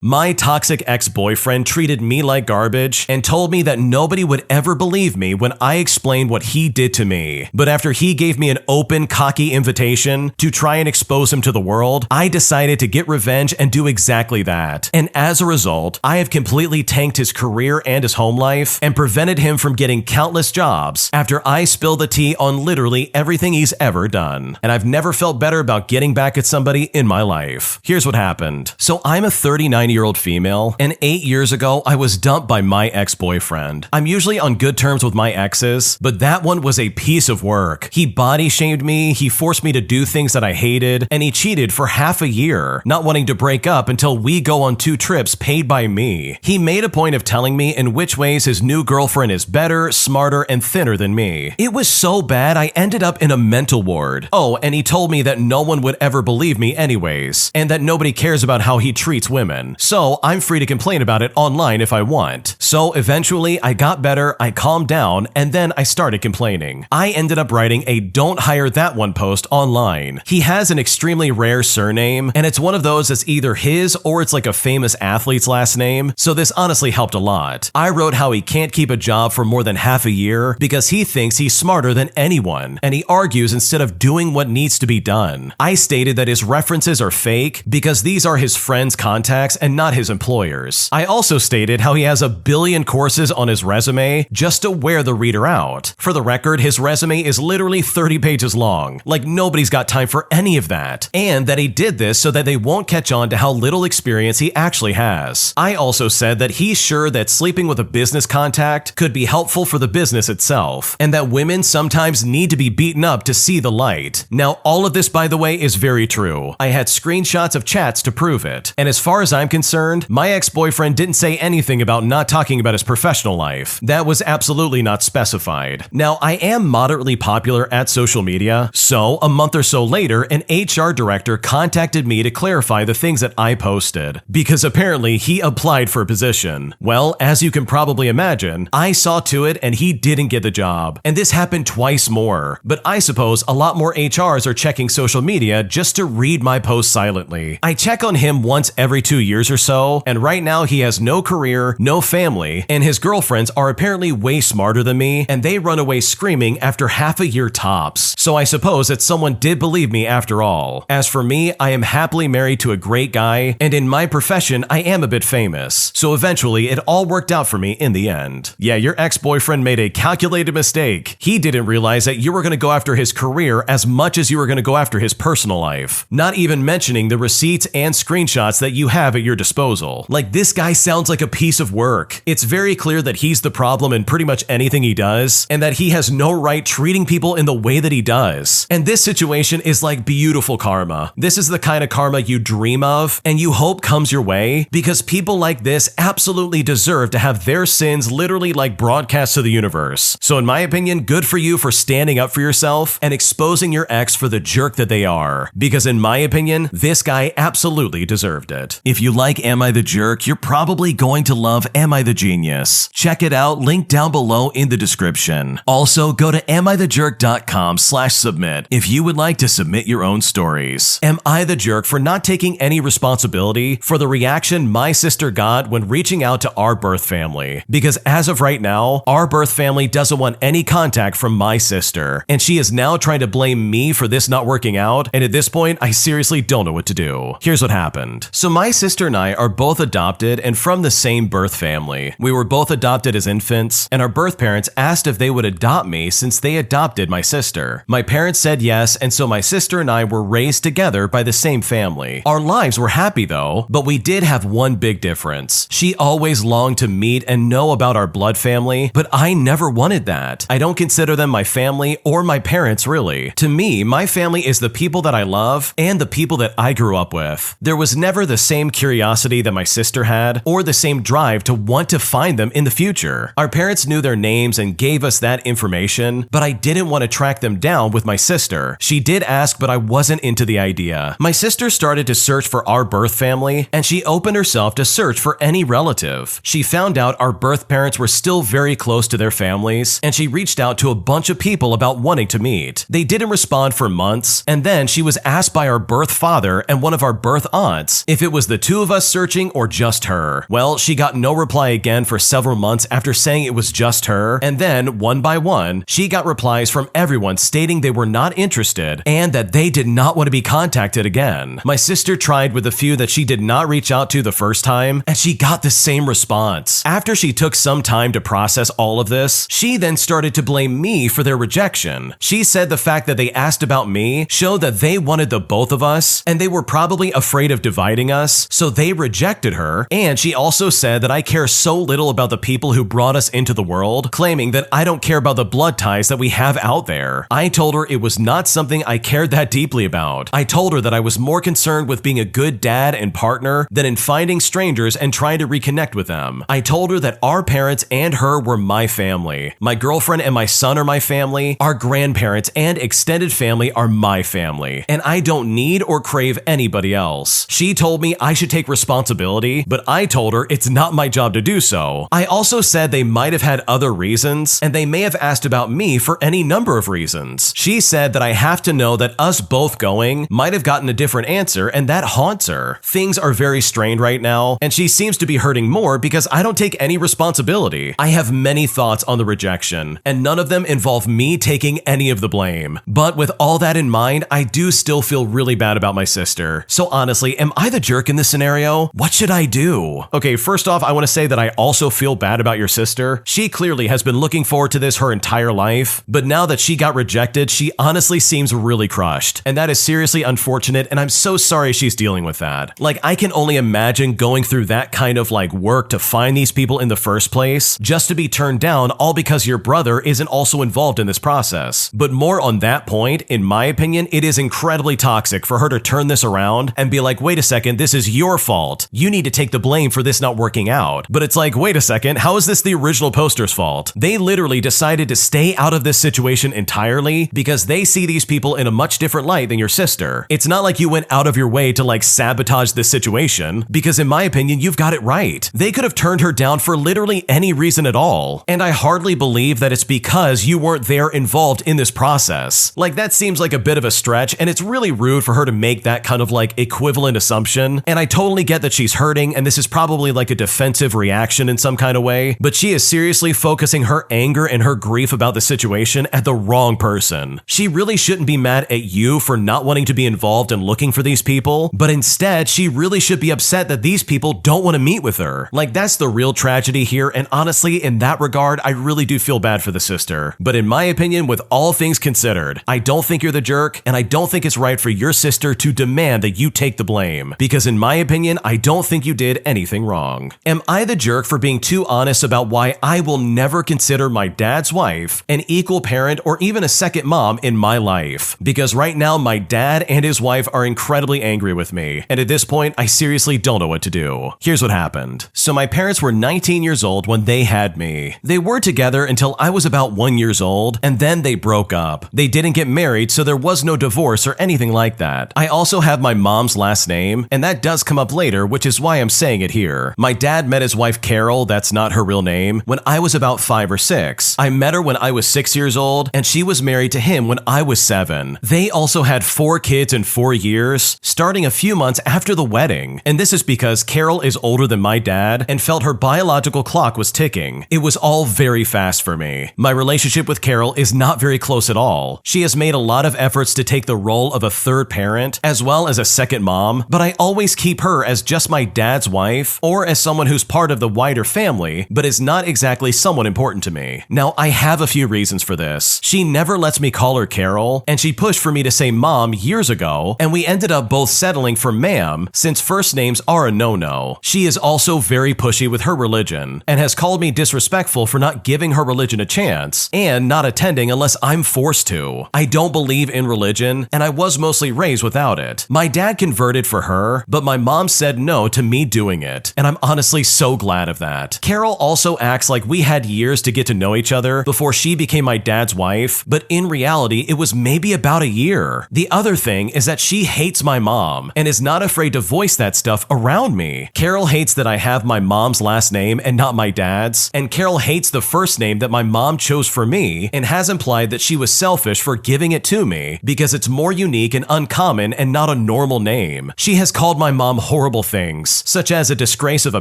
My toxic ex-boyfriend treated me like garbage and told me that nobody would ever believe me when I explained what he did to me. But after he gave me an open, cocky invitation to try and expose him to the world, I decided to get revenge and do exactly that. And as a result, I have completely tanked his career and his home life and prevented him from getting countless jobs after I spilled the tea on literally everything he's ever done. And I've never felt better about getting back at somebody in my life. Here's what happened. So I'm a 39-year-old female, and 8 years ago, I was dumped by my ex-boyfriend. I'm usually on good terms with my exes, but that one was a piece of work. He body shamed me, he forced me to do things that I hated, and he cheated for half a year, not wanting to break up until we go on 2 trips paid by me. He made a point of telling me in which ways his new girlfriend is better, smarter, and thinner than me. It was so bad I ended up in a mental ward. Oh, and he told me that no one would ever believe me anyways, and that nobody cares about how he treats women. So I'm free to complain about it online if I want. So eventually I got better, I calmed down, and then I started complaining. I ended up writing a "don't hire that one" post online. He has an extremely rare surname, and it's one of those that's either his or it's like a famous athlete's last name, so this honestly helped a lot. I wrote how he can't keep a job for more than half a year because he thinks he's smarter than anyone, and he argues instead of doing what needs to be done. I stated that his references are fake because these are his friends' contacts and not his employers. I also stated how he has 1 billion courses on his resume just to wear the reader out. For the record, his resume is literally 30 pages long, like nobody's got time for any of that, and that he did this so that they won't catch on to how little experience he actually has. I also said that he's sure that sleeping with a business contact could be helpful for the business itself, and that women sometimes need to be beaten up to see the light. Now, all of this, by the way, is very true. I had screenshots of chats to prove it, and as far as I'm concerned, my ex-boyfriend didn't say anything about not talking about his professional life. That was absolutely not specified. Now, I am moderately popular at social media, so a month or so later, an HR director contacted me to clarify the things that I posted, because apparently he applied for a position. Well, as you can probably imagine, I saw to it and he didn't get the job, and this happened twice more. But I suppose a lot more HRs are checking social media just to read my posts silently. I check on him once every 2 years or so, and right now he has no career, no family, and his girlfriends are apparently way smarter than me, and they run away screaming after half a year tops. So I suppose that someone did believe me after all. As for me, I am happily married to a great guy, and in my profession, I am a bit famous. So eventually, it all worked out for me in the end. Yeah, your ex-boyfriend made a calculated mistake. He didn't realize that you were going to go after his career as much as you were going to go after his personal life. Not even mentioning the receipts and screenshots that you have at your disposal. Like, this guy sounds like a piece of work. It's very clear that he's the problem in pretty much anything he does, and that he has no right treating people in the way that he does. And this situation is like beautiful karma. This is the kind of karma you dream of and you hope comes your way, because people like this absolutely deserve to have their sins literally like broadcast to the universe. So in my opinion, good for you for standing up for yourself and exposing your ex for the jerk that they are. Because in my opinion, this guy absolutely deserved it. If you like Am I the Jerk, you're probably going to love Am I the Genius. Check it out, link down below in the description. Also, go to amithejerk.com/submit if you would like to submit your own stories. Am I the jerk for not taking any responsibility for the reaction my sister got when reaching out to our birth family? Because as of right now, our birth family doesn't want any contact from my sister, and she is now trying to blame me for this not working out, and at this point, I seriously don't know what to do. Here's what happened. So my sister and I are both adopted and from the same birth family. We were both adopted as infants, and our birth parents asked if they would adopt me since they adopted my sister. My parents said yes, and so my sister and I were raised together by the same family. Our lives were happy though, but we did have one big difference. She always longed to meet and know about our blood family, but I never wanted that. I don't consider them my family or my parents really. To me, my family is the people that I love and the people that I grew up with. There was never the same curiosity that my sister had or the same drive to want to find them in the future. Our parents knew their names and gave us that information, but I didn't want to track them down with my sister. She did ask, but I wasn't into the idea. My sister started to search for our birth family, and she opened herself to search for any relative. She found out our birth parents were still very close to their families, and she reached out to a bunch of people about wanting to meet. They didn't respond for months, and then she was asked by our birth father and one of our birth aunts if it was the two of of us searching or just her? Well, she got no reply again for several months after saying it was just her, and then, one by one, she got replies from everyone stating they were not interested and that they did not want to be contacted again. My sister tried with a few that she did not reach out to the first time, and she got the same response. After she took some time to process all of this, she then started to blame me for their rejection. She said the fact that they asked about me showed that they wanted the both of us, and they were probably afraid of dividing us, so they rejected her, and she also said that I care so little about the people who brought us into the world, claiming that I don't care about the blood ties that we have out there. I told her it was not something I cared that deeply about. I told her that I was more concerned with being a good dad and partner than in finding strangers and trying to reconnect with them. I told her that our parents and her were my family. My girlfriend and my son are my family. Our grandparents and extended family are my family, and I don't need or crave anybody else. She told me I should take responsibility, but I told her it's not my job to do so. I also said they might have had other reasons, and they may have asked about me for any number of reasons. She said that I have to know that us both going might have gotten a different answer, and that haunts her. Things are very strained right now, and she seems to be hurting more because I don't take any responsibility. I have many thoughts on the rejection, and none of them involve me taking any of the blame. But with all that in mind, I do still feel really bad about my sister. So honestly, am I the jerk in this scenario? What should I do? Okay, first off, I want to say that I also feel bad about your sister. She clearly has been looking forward to this her entire life, but now that she got rejected, she honestly seems really crushed. And that is seriously unfortunate, and I'm so sorry she's dealing with that. Like, I can only imagine going through that kind of work to find these people in the first place, just to be turned down all because your brother isn't also involved in this process. But more on that point, in my opinion, it is incredibly toxic for her to turn this around and be like, wait a second, this is your fault. You need to take the blame for this not working out. But it's like, wait a second, how is this the original poster's fault? They literally decided to stay out of this situation entirely because they see these people in a much different light than your sister. It's not like you went out of your way to sabotage this situation, because in my opinion, you've got it right. They could have turned her down for literally any reason at all. And I hardly believe that it's because you weren't there involved in this process. That seems like a bit of a stretch, and it's really rude for her to make that kind of equivalent assumption. And I totally get that she's hurting, and this is probably a defensive reaction in some kind of way, but she is seriously focusing her anger and her grief about the situation at the wrong person. She really shouldn't be mad at you for not wanting to be involved and looking for these people, but instead, she really should be upset that these people don't want to meet with her. That's the real tragedy here, and honestly, in that regard, I really do feel bad for the sister. But in my opinion, with all things considered, I don't think you're the jerk, and I don't think it's right for your sister to demand that you take the blame, because in my opinion, I don't think you did anything wrong. Am I the jerk for being too honest about why I will never consider my dad's wife an equal parent or even a second mom in my life? Because right now, my dad and his wife are incredibly angry with me, and at this point, I seriously don't know what to do. Here's what happened. So my parents were 19 years old when they had me. They were together until I was about 1 year old, and then they broke up. They didn't get married, so there was no divorce or anything like that. I also have my mom's last name, and that does come up later, which is why I'm saying it here. My dad met his wife Carol, that's not her real name, when I was about 5 or 6. I met her when I was 6 years old, and she was married to him when I was 7. They also had 4 kids in 4 years, starting a few months after the wedding. And this is because Carol is older than my dad and felt her biological clock was ticking. It was all very fast for me. My relationship with Carol is not very close at all. She has made a lot of efforts to take the role of a third parent as well as a second mom, but I always keep her as just my dad's wife or as someone who's part of the wider family, but is not exactly someone important to me. Now, I have a few reasons for this. She never lets me call her Carol, and she pushed for me to say mom years ago, and we ended up both settling for ma'am since first names are a no-no. She is also very pushy with her religion and has called me disrespectful for not giving her religion a chance and not attending unless I'm forced to. I don't believe in religion, and I was mostly raised without it. My dad converted for her, but my mom said no to me doing it, and I'm honestly so glad of that. Carol also acts like we had years to get to know each other before she became my dad's wife, but in reality, it was maybe about a year. The other thing is that she hates my mom and is not afraid to voice that stuff around me. Carol hates that I have my mom's last name and not my dad's, and Carol hates the first name that my mom chose for me and has implied that she was selfish for giving it to me because it's more unique and uncommon and not a normal name. She has called my mom horrible horrible things, such as a disgrace of a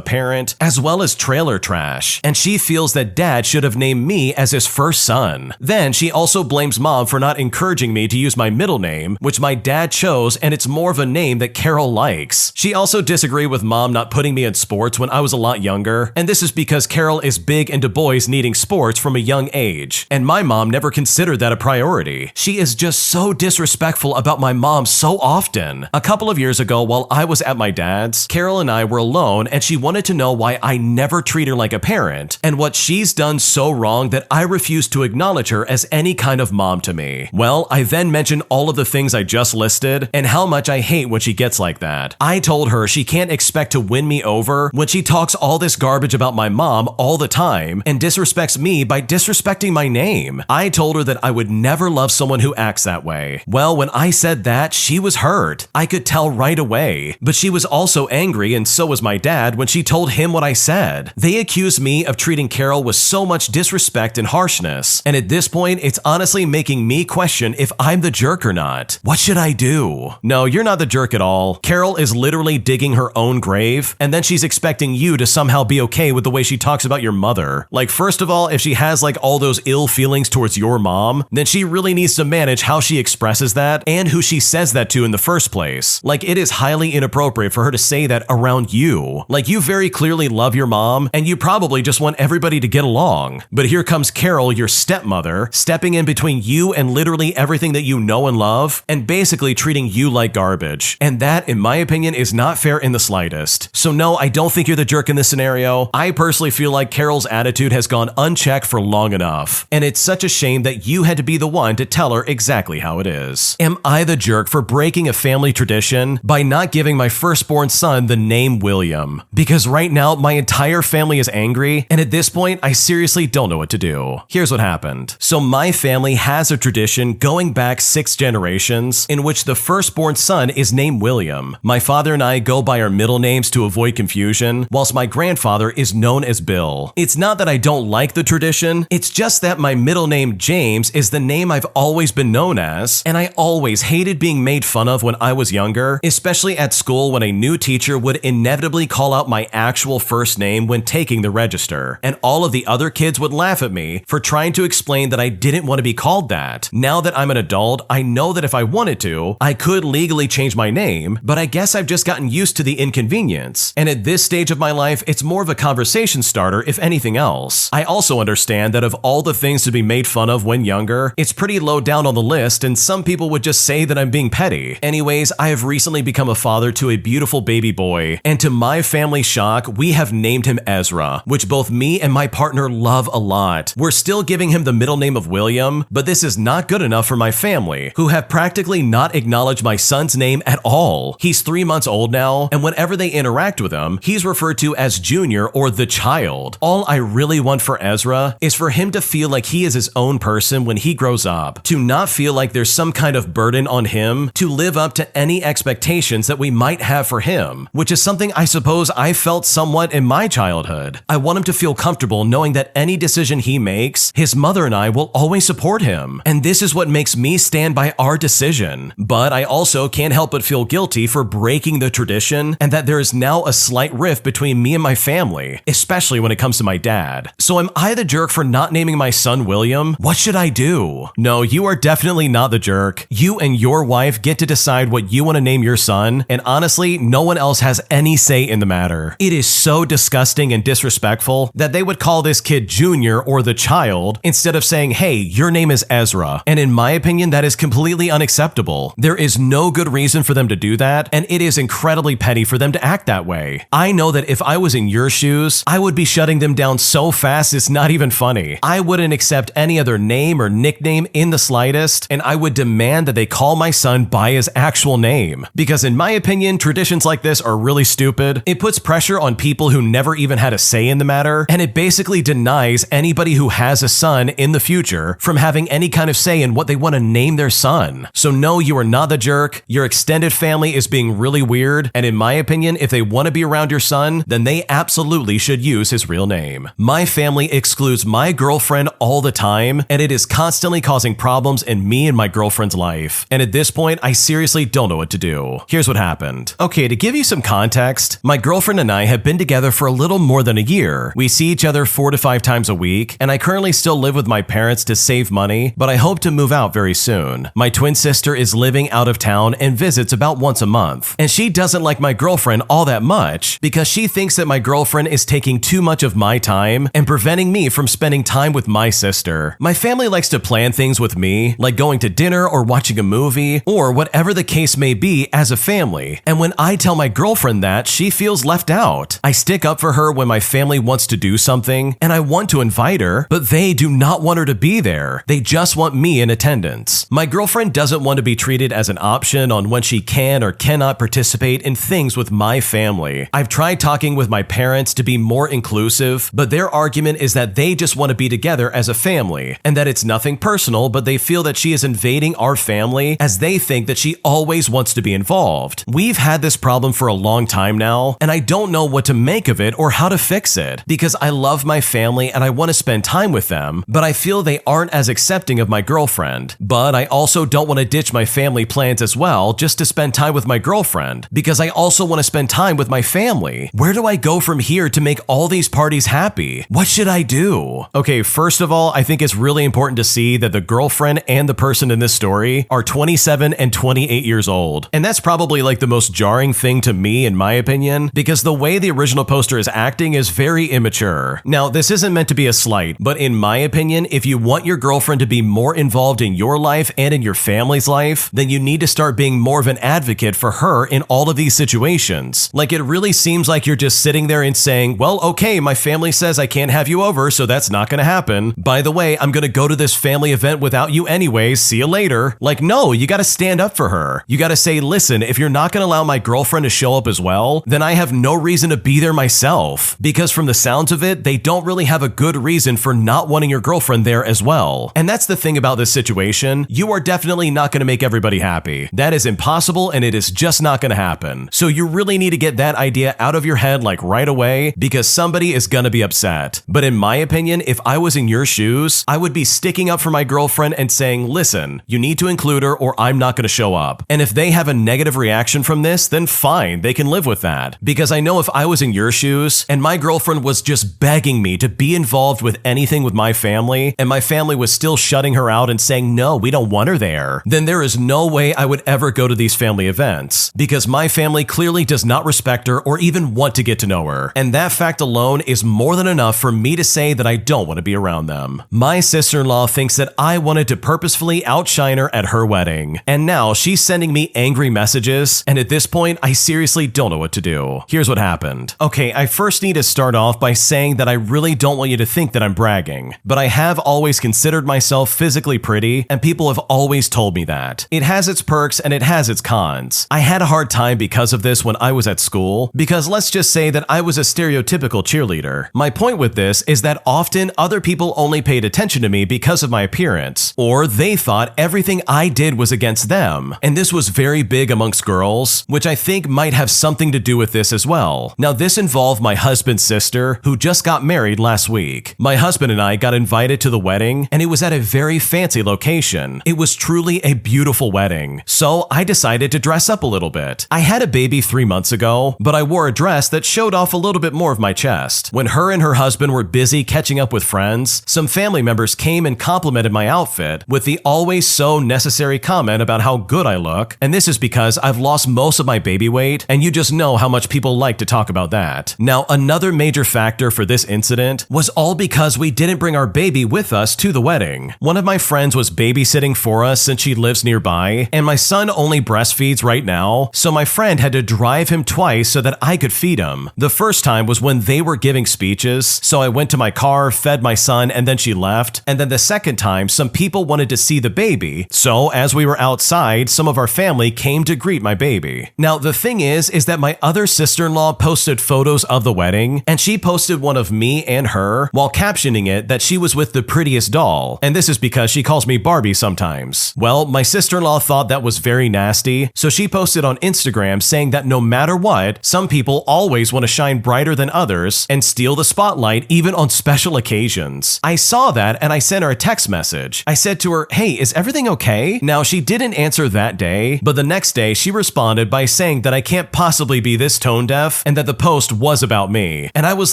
parent, as well as trailer trash, and she feels that dad should have named me as his first son. Then she also blames mom for not encouraging me to use my middle name, which my dad chose, and it's more of a name that Carol likes. She also disagreed with mom not putting me in sports when I was a lot younger, and this is because Carol is big into boys needing sports from a young age, and my mom never considered that a priority. She is just so disrespectful about my mom so often. A couple of years ago, while I was at my dad's, Carol and I were alone, and she wanted to know why I never treat her like a parent, and what she's done so wrong that I refuse to acknowledge her as any kind of mom to me. Well, I then mentioned all of the things I just listed, and how much I hate when she gets like that. I told her she can't expect to win me over when she talks all this garbage about my mom all the time, and disrespects me by disrespecting my name. I told her that I would never love someone who acts that way. Well, when I said that, she was hurt. I could tell right away. But she was also angry, and so was my dad, when she told him what I said. They accused me of treating Carol with so much disrespect and harshness, and at this point, it's honestly making me question if I'm the jerk or not. What should I do? No, you're not the jerk at all. Carol is literally digging her own grave, and then she's expecting you to somehow be okay with the way she talks about your mother. Like, first of all, if she has like all those ill feelings towards your mom, then she really needs to manage how she expresses that and who she says that to in the first place. Like, it is highly inappropriate for her to say that around you. Like, you very clearly love your mom, and you probably just want everybody to get along. But here comes Carol, your stepmother, stepping in between you and literally everything that you know and love, and basically treating you like garbage. And that, in my opinion, is not fair in the slightest. So no, I don't think you're the jerk in this scenario. I personally feel like Carol's attitude has gone unchecked for long enough, and it's such a shame that you had to be the one to tell her exactly how it is. Am I the jerk for breaking a family tradition by not giving my firstborn son the name William? Because right now, my entire family is angry, and at this point, I seriously don't know what to do. Here's what happened. So my family has a tradition going back 6 generations in which the firstborn son is named William. My father and I go by our middle names to avoid confusion, whilst my grandfather is known as Bill. It's not that I don't like the tradition, it's just that my middle name James is the name I've always been known as, and I always hated being made fun of when I was younger, especially at school when a new teacher would inevitably call out my actual first name when taking the register, and all of the other kids would laugh at me for trying to explain that I didn't want to be called that. Now that I'm an adult, I know that if I wanted to, I could legally change my name, but I guess I've just gotten used to the inconvenience, and at this stage of my life, it's more of a conversation starter if anything else. I also understand that of all the things to be made fun of when younger, it's pretty low down on the list, and some people would just say that I'm being petty. Anyways, I have recently become a father to a beautiful baby boy, and to my family's shock, we have named him Ezra, which both me and my partner love a lot. We're still giving him the middle name of William, but this is not good enough for my family, who have practically not acknowledged my son's name at all. He's 3 months old now, and whenever they interact with him, he's referred to as Junior or the child. All I really want for Ezra is for him to feel like he is his own person when he grows up, to not feel like there's some kind of burden on him to live up to any expectations that we might have for him, which is something I suppose I felt somewhat in my childhood. I want him to feel comfortable knowing that any decision he makes, his mother and I will always support him, and this is what makes me stand by our decision. But I also can't help but feel guilty for breaking the tradition, and that there is now a slight rift between me and my family, especially when it comes to my dad. So am I the jerk for not naming my son William? What should I do? No, you are definitely not the jerk. You and your wife get to decide what you want to name your son, and honestly, no one else has any say in the matter. It is so disgusting and disrespectful that they would call this kid Junior or the child instead of saying, hey, your name is Ezra. And in my opinion, that is completely unacceptable. There is no good reason for them to do that, and it is incredibly petty for them to act that way. I know that if I was in your shoes, I would be shutting them down so fast it's not even funny. I wouldn't accept any other name or nickname in the slightest, and I would demand that they call my son by his actual name. Because in my opinion, traditions like this are really stupid. It puts pressure on people who never even had a say in the matter, and it basically denies anybody who has a son in the future from having any kind of say in what they want to name their son. So no, you are not the jerk. Your extended family is being really weird, and in my opinion, if they want to be around your son, then they absolutely should use his real name. My family excludes my girlfriend all the time, and it is constantly causing problems in me and my girlfriend's life. And at this point, I seriously don't know what to do. Here's what happened. Okay, to give you some context, my girlfriend and I have been together for a little more than a year. We see each other 4 to 5 times a week, and I currently still live with my parents to save money, but I hope to move out very soon. My twin sister is living out of town and visits about once a month, and she doesn't like my girlfriend all that much because she thinks that my girlfriend is taking too much of my time and preventing me from spending time with my sister. My family likes to plan things with me, like going to dinner or watching a movie, or whatever the case may be as a family, and when I tell my girlfriend that, she feels left out. I stick up for her when my family wants to do something, and I want to invite her, but they do not want her to be there. They just want me in attendance. My girlfriend doesn't want to be treated as an option on when she can or cannot participate in things with my family. I've tried talking with my parents to be more inclusive, but their argument is that they just want to be together as a family, and that it's nothing personal, but they feel that she is invading our family as they think that she always wants to be involved. We've had this problem for a long time now, and I don't know what to make of it or how to fix it, because I love my family and I want to spend time with them, but I feel they aren't as accepting of my girlfriend. But I also don't want to ditch my family plans as well just to spend time with my girlfriend, because I also want to spend time with my family. Where do I go from here to make all these parties happy? What should I do? Okay, first of all, I think it's really important to see that the girlfriend and the person in this story are 27 and 28 years old. And that's probably like the most jarring thing to me, in my opinion, because the way the original poster is acting is very immature. Now, this isn't meant to be a slight, but in my opinion, if you want your girlfriend to be more involved in your life and in your family's life, then you need to start being more of an advocate for her in all of these situations. Like, it really seems like you're just sitting there and saying, well, okay, my family says I can't have you over, so that's not gonna happen. By the way, I'm gonna go to this family event without you anyways, see you later. Like, no, you gotta stand up for her. You gotta say, listen, if you're not gonna allow my girlfriend to show up as well, then I have no reason to be there myself. Because from the sounds of it, they don't really have a good reason for not wanting your girlfriend there as well. And that's the thing about this situation, you are definitely not gonna make everybody happy. That is impossible, and it is just not gonna happen. So you really need to get that idea out of your head like right away, because somebody is gonna be upset. But in my opinion, if I was in your shoes, I would be sticking up for my girlfriend and saying, listen, you need to include her or I'm not gonna show up. And if they have a negative reaction from this, then fine, they can live with that. Because I know if I was in your shoes and my girlfriend was just begging me to be involved with anything with my family, and my family was still shutting her out and saying, no, we don't want her there, then there is no way I would ever go to these family events, because my family clearly does not respect her or even want to get to know her. And that fact alone is more than enough for me to say that I don't want to be around them. My sister-in-law thinks that I wanted to purposefully outshine her at her wedding, and now she's sending me angry messages, and at this point, I seriously don't know what to do. Here's what happened. Okay, I first need to start off by saying that I really don't want you to think that I'm bragging, but I have always considered myself physically pretty, and people have always told me that. It has its perks and it has its cons. I had a hard time because of this when I was at school, because let's just say that I was a stereotypical cheerleader. My point with this is that often other people only paid attention to me because of my appearance, or they thought everything I did was against them, and this was very big amongst girls, which I think might have something to do with this as well. Now, this involved my husband's sister, who just got married last week. My husband and I got invited to the wedding, and it was at a very fancy location. It was truly a beautiful wedding, so I decided to dress up a little bit. I had a baby 3 months ago, but I wore a dress that showed off a little bit more of my chest. When her and her husband were busy catching up with friends, some family members came and complimented my outfit with the always so necessary comment about how good I look, and this is because I've lost most of my baby weight, and you just know how much people like to talk about that. Now, another major factor for this incident was all because we didn't bring our baby with us to the wedding. One of my friends was babysitting for us since she lives nearby, and my son only breastfeeds right now, so my friend had to drive him twice so that I could feed him. The first time was when they were giving speeches, so I went to my car, fed my son, and then she left, and then the second time, some people wanted to see the baby, so as we were outside, some of our family came to greet my baby. Now, the thing is that my other sister-in-law posted photos of the wedding, and she posted one of me and her while captioning it that she was with the prettiest doll, and this is because she calls me Barbie sometimes. Well, my sister-in-law thought that was very nasty, so she posted on Instagram saying that no matter what, some people always want to shine brighter than others and steal the spotlight even on special occasions. I saw that and I sent her a text message. I said to her, hey, is everything okay? Now, she didn't answer that day, but the next day she responded by saying saying that I can't possibly be this tone deaf and that the post was about me. And I was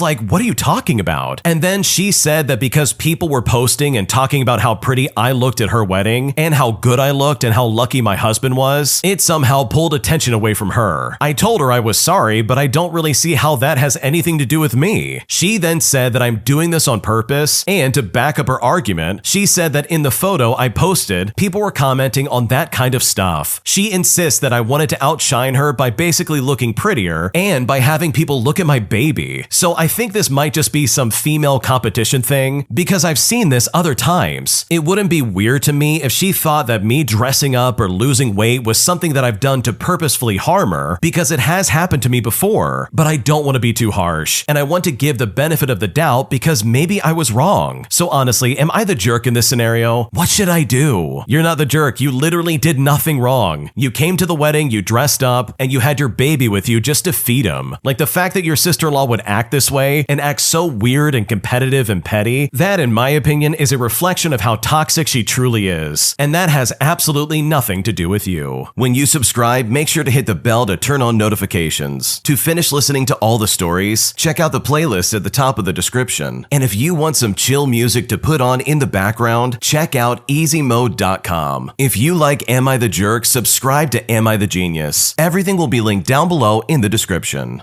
like, what are you talking about? And then she said that because people were posting and talking about how pretty I looked at her wedding and how good I looked and how lucky my husband was, it somehow pulled attention away from her. I told her I was sorry, but I don't really see how that has anything to do with me. She then said that I'm doing this on purpose, and to back up her argument, she said that in the photo I posted, people were commenting on that kind of stuff. She insists that I wanted to outshine her by basically looking prettier and by having people look at my baby. So I think this might just be some female competition thing, because I've seen this other times. It wouldn't be weird to me if she thought that me dressing up or losing weight was something that I've done to purposefully harm her, because it has happened to me before. But I don't want to be too harsh, and I want to give the benefit of the doubt because maybe I was wrong. So honestly, am I the jerk in this scenario? What should I do? You're not the jerk. You literally did nothing wrong. You came to the wedding, you dressed up, and you had your baby with you just to feed him. Like, the fact that your sister-in-law would act this way and act so weird and competitive and petty, that in my opinion is a reflection of how toxic she truly is. And that has absolutely nothing to do with you. When you subscribe, make sure to hit the bell to turn on notifications. To finish listening to all the stories, check out the playlist at the top of the description. And if you want some chill music to put on in the background, check out easymode.com. If you like Am I the Jerk, subscribe to Am I the Genius. Everything will be linked down below in the description.